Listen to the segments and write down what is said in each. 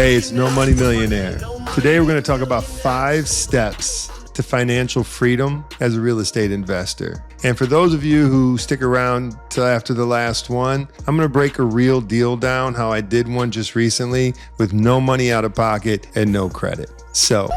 Hey, it's No Money Millionaire. Today we're going to talk about 5 steps to financial freedom as a real estate investor. And for those of you who stick around till after the last one, I'm going to break a real deal down, how I did one just recently with no money out of pocket and no credit. So,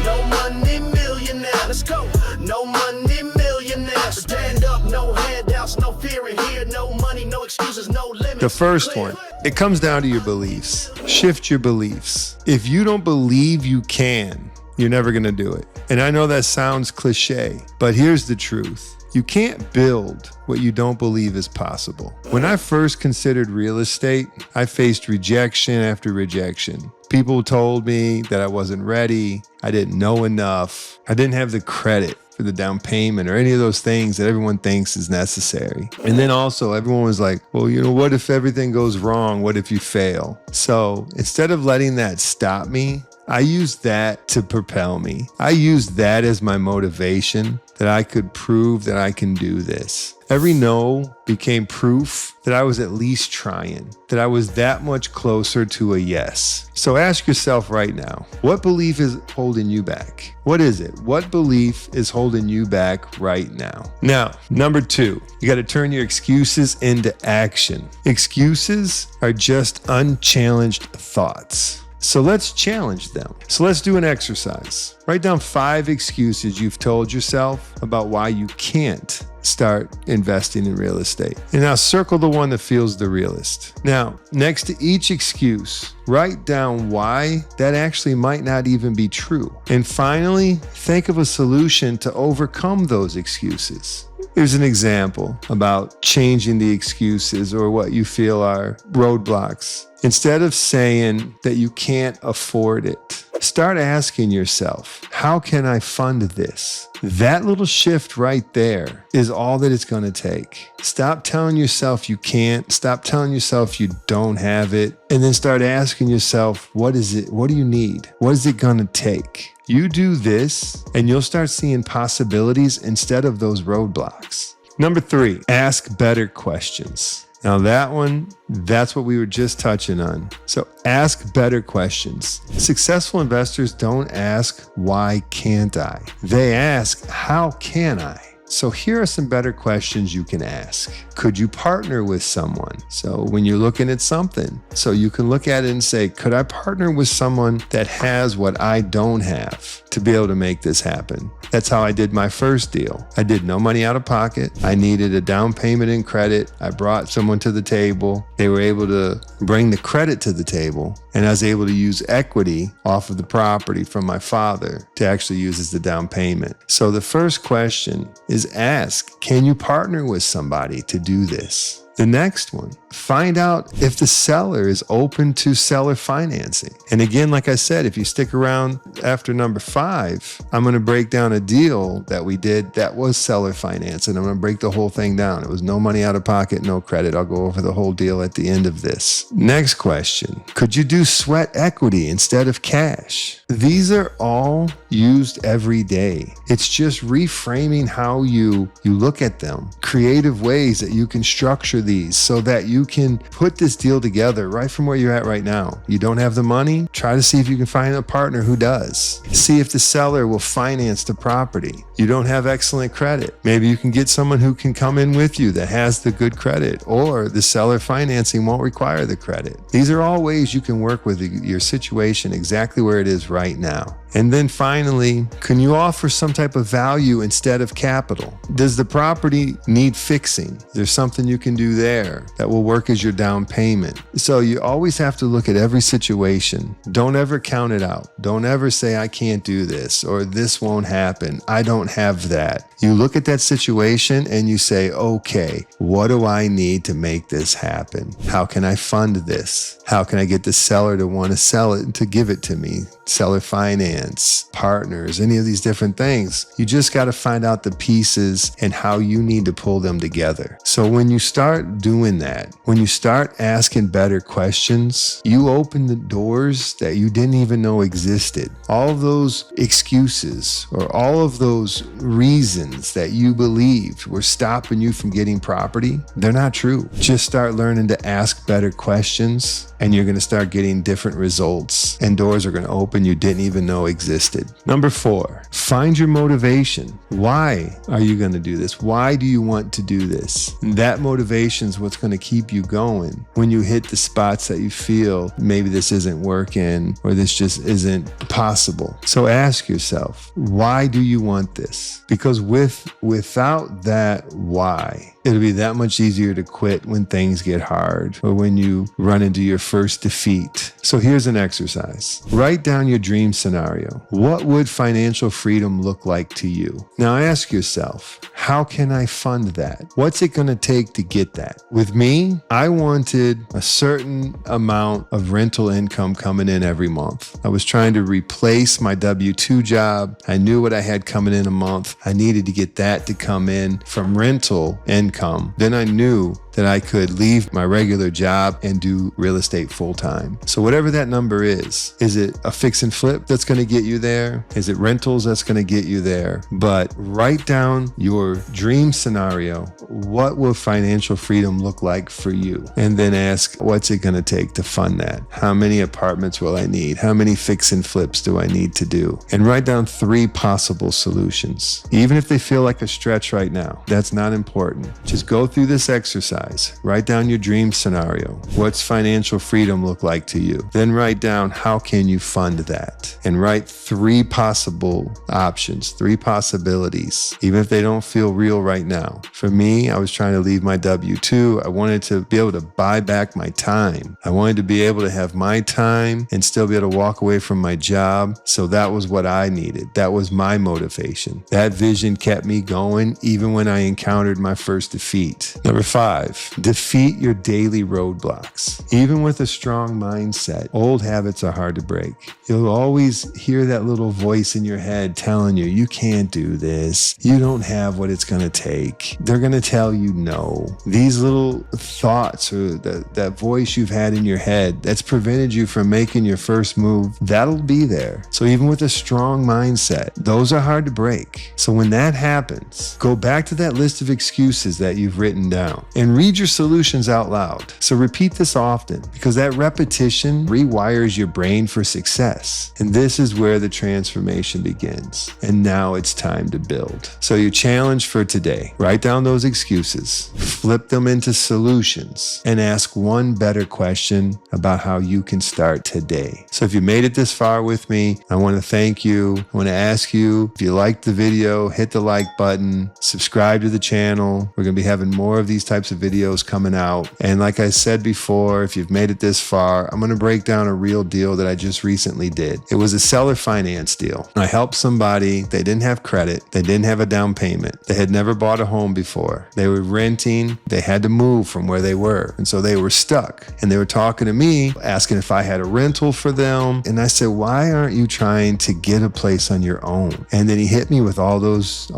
No money millionaire, let's go. No money millionaire, stand up, no handouts, no fear in here, no money, no excuses, no limits. the first one, it comes down to your beliefs. Shift your beliefs. If you don't believe you can, you're never going to do it. And I know that sounds cliche, but here's the truth. You can't build what you don't believe is possible. When I first considered real estate, I faced rejection after rejection. People told me that I wasn't ready, I didn't know enough, I didn't have the credit for the down payment or any of those things that everyone thinks is necessary. And then also everyone was like, well, what if everything goes wrong? What if you fail? So instead of letting that stop me, I used that to propel me. I used that as my motivation that I could prove that I can do this. Every no became proof that I was at least trying, that I was that much closer to a yes. So ask yourself right now, what belief is holding you back? What is it? What belief is holding you back right now? Now, number 2, you got to turn your excuses into action. Excuses are just unchallenged thoughts. So let's challenge them. So let's do an exercise. Write down 5 excuses you've told yourself about why you can't start investing in real estate. And now circle the one that feels the realest. Now, next to each excuse, write down why that actually might not even be true. And finally, think of a solution to overcome those excuses. Here's an example about changing the excuses or what you feel are roadblocks. Instead of saying that you can't afford it, start asking yourself, how can I fund this? That little shift right there is all that it's going to take. Stop telling yourself you can't. Stop telling yourself you don't have it. And then start asking yourself, what is it? What do you need? What is it going to take? You do this and you'll start seeing possibilities instead of those roadblocks. Number 3, ask better questions. Now that's what we were just touching on. So ask better questions. Successful investors don't ask, why can't I? They ask, how can I? So here are some better questions you can ask. Could you partner with someone? So when you're looking at something, so you can look at it and say, could I partner with someone that has what I don't have to be able to make this happen? That's how I did my first deal. I did no money out of pocket. I needed a down payment and credit. I brought someone to the table. They were able to bring the credit to the table. And I was able to use equity off of the property from my father to actually use as the down payment. So the first question is ask, can you partner with somebody to do this? The next one, find out if the seller is open to seller financing. And again, like I said, if you stick around after number 5, I'm going to break down a deal that we did that was seller finance. And I'm going to break the whole thing down. It was no money out of pocket, no credit. I'll go over the whole deal at the end of this. Next question, could you do sweat equity instead of cash? These are all used every day. It's just reframing how you look at them, creative ways that you can structure these so that you can put this deal together right from where you're at right now. You don't have the money? Try to see if you can find a partner who does. See if the seller will finance the property. You don't have excellent credit. Maybe you can get someone who can come in with you that has the good credit, or the seller financing won't require the credit. These are all ways you can work with your situation exactly where it is right now. And then finally, can you offer some type of value instead of capital? Does the property need fixing? Is there something you can do there that will work as your down payment? So you always have to look at every situation. Don't ever count it out. Don't ever say, I can't do this, or this won't happen. I don't have that. You look at that situation and you say, okay, what do I need to make this happen? How can I fund this? How can I get the seller to want to sell it and to give it to me? Seller finance. finance, partners, any of these different things. You just got to find out the pieces and how you need to pull them together. So when you start doing that, when you start asking better questions, you open the doors that you didn't even know existed. All of those excuses or all of those reasons that you believed were stopping you from getting property, they're not true. Just start learning to ask better questions and you're going to start getting different results and doors are going to open you didn't even know existed. Number 4, find your motivation. Why are you going to do this? Why do you want to do this? That motivation is what's going to keep you going when you hit the spots that you feel maybe this isn't working or this just isn't possible. So ask yourself, why do you want this? Because without that why, it'll be that much easier to quit when things get hard or when you run into your first defeat. So here's an exercise. Write down your dream scenario. What would financial freedom look like to you? Now ask yourself, how can I fund that? What's it going to take to get that? With me, I wanted a certain amount of rental income coming in every month. I was trying to replace my W-2 job. I knew what I had coming in a month. I needed to get that to come in from rental income. Then I knew that I could leave my regular job and do real estate full time. So whatever that number is it a fix and flip that's going to get you there? Is it rentals that's going to get you there? But write down your dream scenario. What will financial freedom look like for you? And then ask, what's it going to take to fund that? How many apartments will I need? How many fix and flips do I need to do? And write down 3 possible solutions. Even if they feel like a stretch right now, that's not important. Just go through this exercise. Write down your dream scenario. What's financial freedom look like to you? Then write down how can you fund that? And write 3 possible options, 3 possibilities, even if they don't feel real right now. For me, I was trying to leave my W-2. I wanted to be able to buy back my time. I wanted to be able to have my time and still be able to walk away from my job. So that was what I needed. That was my motivation. That vision kept me going even when I encountered my first defeat. Number 5, defeat your daily roadblocks. Even with a strong mindset, old habits are hard to break. You'll always hear that little voice in your head telling you, you can't do this. You don't have what it's going to take. They're going to tell you no. These little thoughts or that voice you've had in your head that's prevented you from making your first move, that'll be there. So even with a strong mindset, those are hard to break. So when that happens, go back to that list of excuses that you've written down and read your solutions out loud. So repeat this often because that repetition rewires your brain for success. And this is where the transformation begins. And now it's time to build. So your challenge for today, write down those excuses, flip them into solutions, and ask one better question about how you can start today. So if you made it this far with me, I want to thank you. I want to ask you, if you liked the video, hit the like button, subscribe to the channel. We're going to be having more of these types of videos coming out. And like I said before, if you've made it this far, I'm going to break down a real deal that I just recently did. It was a seller finance deal. I helped somebody. They didn't have credit. They didn't have a down payment. They had never bought a home before. They were renting. They had to move from where they were. And so they were stuck. And they were talking to me, asking if I had a rental for them. And I said, why aren't you trying to get a place on your own? And then he hit me with all those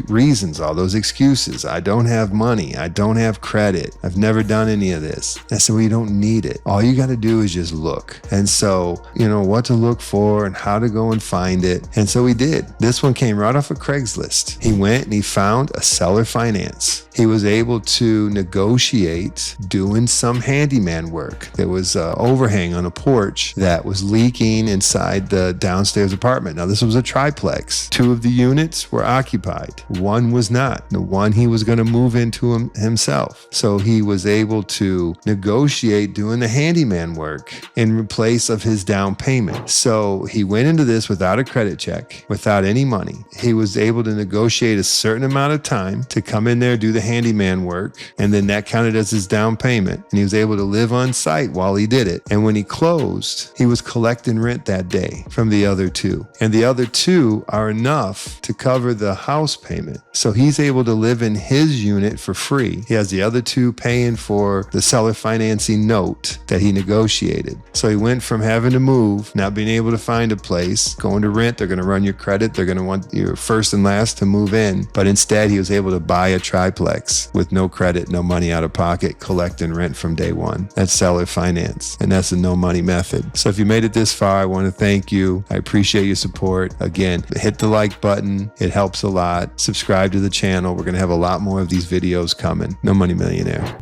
reasons, all those excuses. I don't have money. I don't have credit. I've never done any of this. I said, well, you don't need it. All you got to do is just look. And so, what to look for and how to go and find it. And so he did. This one came right off of Craigslist. He went and he found a seller finance. He was able to negotiate doing some handyman work. There was an overhang on a porch that was leaking inside the downstairs apartment. Now, this was a triplex. 2 of the units were occupied. 1 was not. The one he was going to move into himself. So he was able to negotiate doing the handyman work in place of his down payment. So he went into this without a credit check, without any money. He was able to negotiate a certain amount of time to come in there, do the handyman work, and then that counted as his down payment. And he was able to live on site while he did it. And when he closed, he was collecting rent that day from the other 2. And the other 2 are enough to cover the house payment. So he's able to live in his unit for free. He has the other other two paying for the seller financing note that he negotiated. So he went from having to move, not being able to find a place, going to rent, they're going to run your credit, they're going to want your first and last to move in. But instead, he was able to buy a triplex with no credit, no money out of pocket, collecting rent from day one. That's seller finance, and that's the no money method. So if you made it this far, I want to thank you. I appreciate your support. Again, hit the like button. It helps a lot. Subscribe to the channel. We're going to have a lot more of these videos coming. No Money Millionaire.